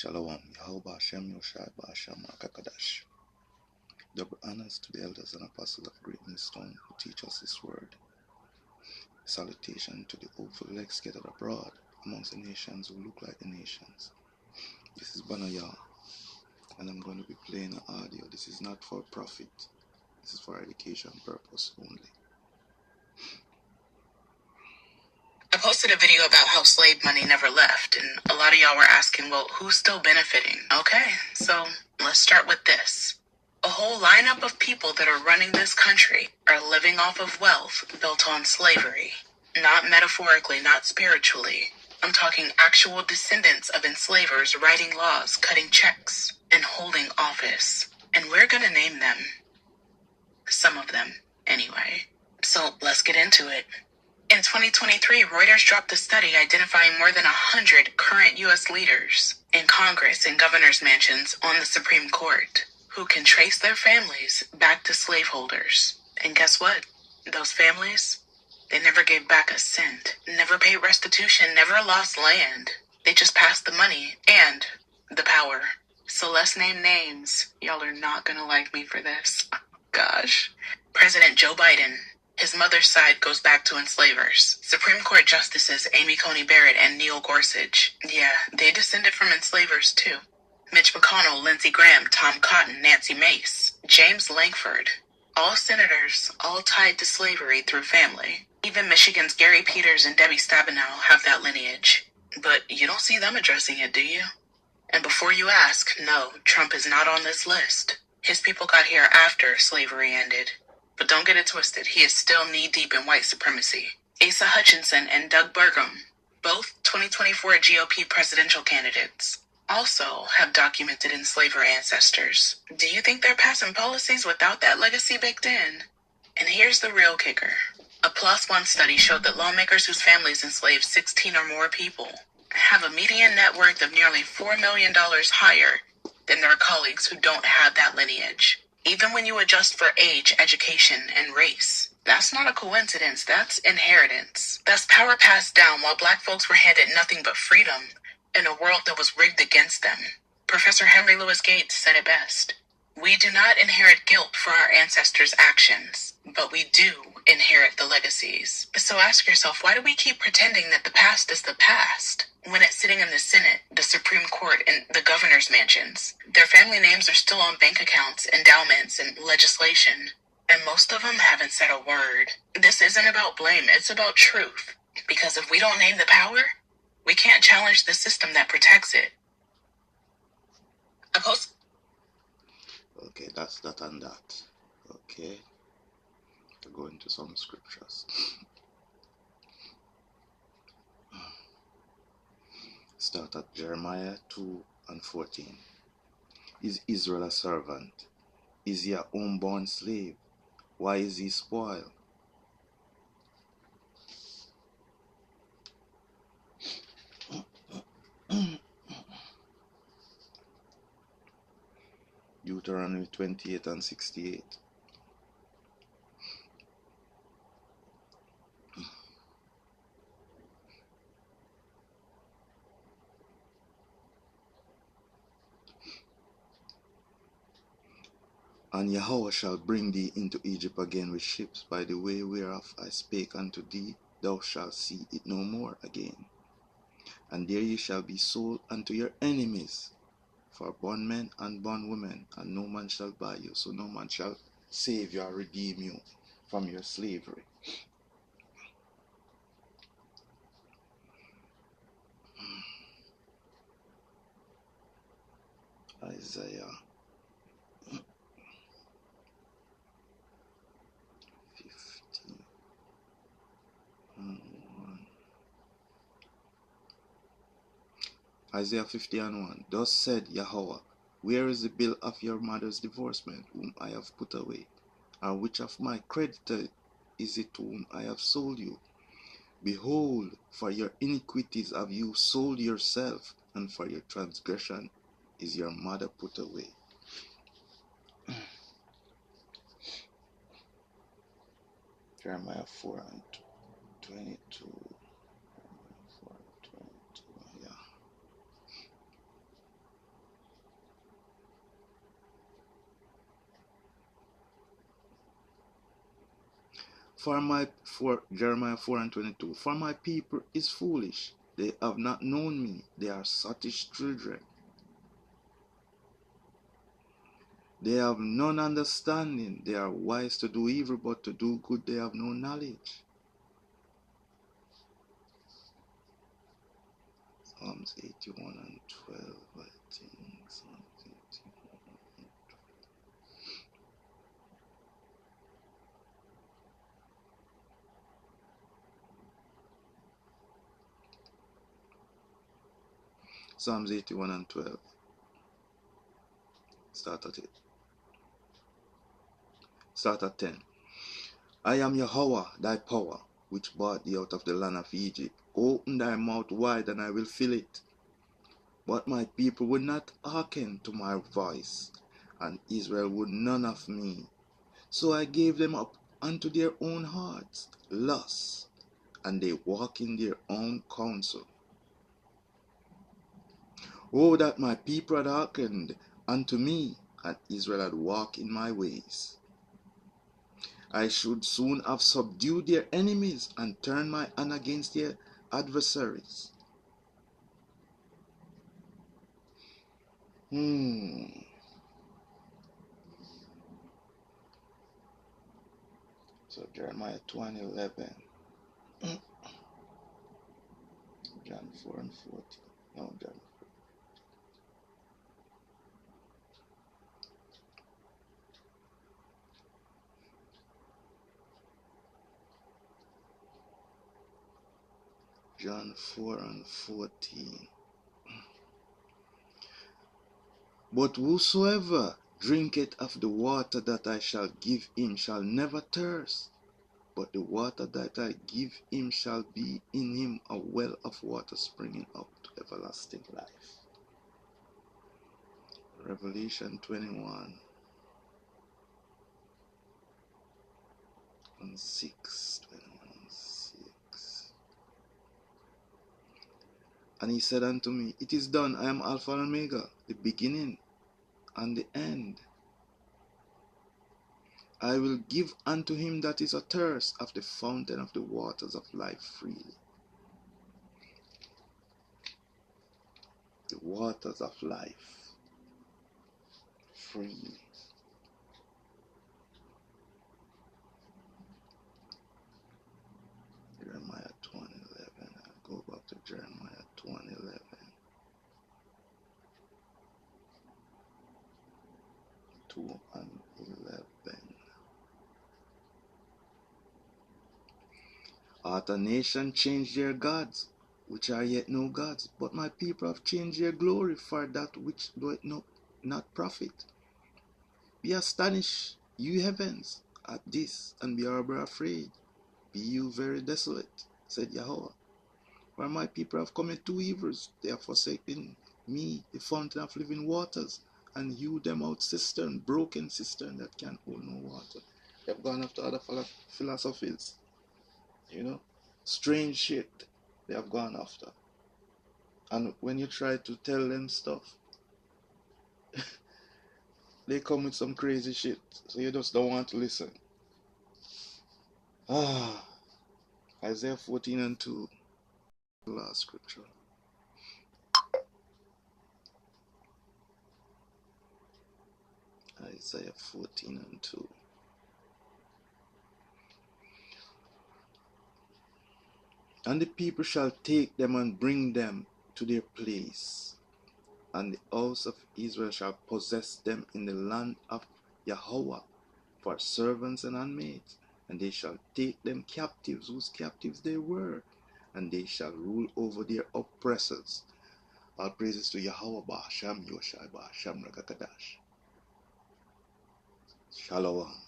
Shalom, Yahweh Hashem Yoshai Ba'Hashem Akakadash. Double honors to the elders and apostles of Great Millstone who teach us this word. Salutation to the hopeful elect scattered abroad amongst the nations who look like the nations. This is Banaya, and I'm going to be playing an audio. This is not for profit. This is for education purpose only. I posted a video about how slave money never left, and a lot of y'all were asking, well, who's still benefiting? Okay, so let's start with this. A whole lineup of people that are running this country are living off of wealth built on slavery. Not metaphorically, not spiritually. I'm talking actual descendants of enslavers writing laws, cutting checks, and holding office. And we're gonna name them. Some of them, anyway. So let's get into it. In 2023, Reuters dropped a study identifying more than 100 current U.S. leaders in Congress and governors' mansions on the Supreme Court who can trace their families back to slaveholders. And guess what? Those families, they never gave back a cent, never paid restitution, never lost land. They just passed the money and the power. So let's name names. Y'all are not gonna like me for this. Gosh. President Joe Biden. His mother's side goes back to enslavers. Supreme Court Justices Amy Coney Barrett and Neil Gorsuch. Yeah, they descended from enslavers too. Mitch McConnell, Lindsey Graham, Tom Cotton, Nancy Mace, James Lankford. All senators, all tied to slavery through family. Even Michigan's Gary Peters and Debbie Stabenow have that lineage. But you don't see them addressing it, do you? And before you ask, no, Trump is not on this list. His people got here after slavery ended. But don't get it twisted, he is still knee-deep in white supremacy. Asa Hutchinson and Doug Burgum, both 2024 GOP presidential candidates, also have documented enslaver ancestors. Do you think they're passing policies without that legacy baked in? And here's the real kicker. A PLOS One study showed that lawmakers whose families enslaved 16 or more people have a median net worth of nearly $4 million higher than their colleagues who don't have that lineage. Even when you adjust for age, education, and race. That's not a coincidence, that's inheritance. That's power passed down while black folks were handed nothing but freedom in a world that was rigged against them. Professor Henry Louis Gates said it best. We do not inherit guilt for our ancestors' actions, but we do inherit the legacies. So ask yourself, why do we keep pretending that the past is the past? When it's sitting in the Senate, the Supreme Court, and the governor's mansions, their family names are still on bank accounts, endowments, and legislation. And most of them haven't said a word. This isn't about blame, it's about truth. Because if we don't name the power, we can't challenge the system that protects it. Okay, that's that and that. Okay, to go into some scriptures. Start at Jeremiah 2:14. Is Israel a servant? Is he a homeborn slave? Why is he spoiled? Deuteronomy 28:68. And Yahweh shall bring thee into Egypt again with ships by the way whereof I spake unto thee, thou shalt see it no more again. And there ye shall be sold unto your enemies for bondmen and bondwomen, and no man shall buy you, so no man shall save you or redeem you from your slavery. Isaiah 50:1. Isaiah 50:1. Thus said Yahweh, where is the bill of your mother's divorcement, whom I have put away? And which of my creditor is it to whom I have sold you? Behold, for your iniquities have you sold yourself, and for your transgression is your mother put away. Jeremiah 4:22. 4:22. Yeah. For Jeremiah 4:22, for my people is foolish. They have not known me. They are sottish children. They have none understanding. They are wise to do evil, but to do good they have no knowledge. Psalms 81:12, I think. Psalms 81. Psalms 81:12. Start at it. Start at 10. I am Yahweh, thy power, which brought thee out of the land of Egypt. Open thy mouth wide, and I will fill it. But my people would not hearken to my voice, and Israel would none of me. So I gave them up unto their own hearts, lusts, and they walk in their own counsel. Oh, that my people had hearkened unto me, and Israel had walked in my ways. I should soon have subdued their enemies and turned my hand against their adversaries. So Jeremiah 2:11, John 4:40. No, John 4:14. But whosoever drinketh of the water that I shall give him shall never thirst, but the water that I give him shall be in him a well of water springing up to everlasting life. Revelation 21:6. And he said unto me, It is done. I am Alpha and Omega, the beginning and the end. I will give unto him that is athirst of the fountain of the waters of life freely. The waters of life freely. Jeremiah 2:11. I'll go back to Jeremiah 2:11. 2:11. Hath a nation changed their gods, which are yet no gods? But my people have changed their glory for that which doeth not profit. Be astonished, you heavens, at this, and be horribly afraid. Be you very desolate, said Yahweh. For my people have committed two evils. They have forsaken me, the fountain of living waters, and hewed them out cistern, broken cistern that can hold no water. They have gone after other philosophies. Strange shit they have gone after. And when you try to tell them stuff, they come with some crazy shit. So you just don't want to listen. Isaiah 14:2. Last scripture. Isaiah 14:2. And the people shall take them and bring them to their place, and the house of Israel shall possess them in the land of Yahweh for servants and handmaids, and they shall take them captives, whose captives they were, and they shall rule over their oppressors. All praises to Yahweh Ba'asham Yoshai Ba'asham Rakakadash. Shalom.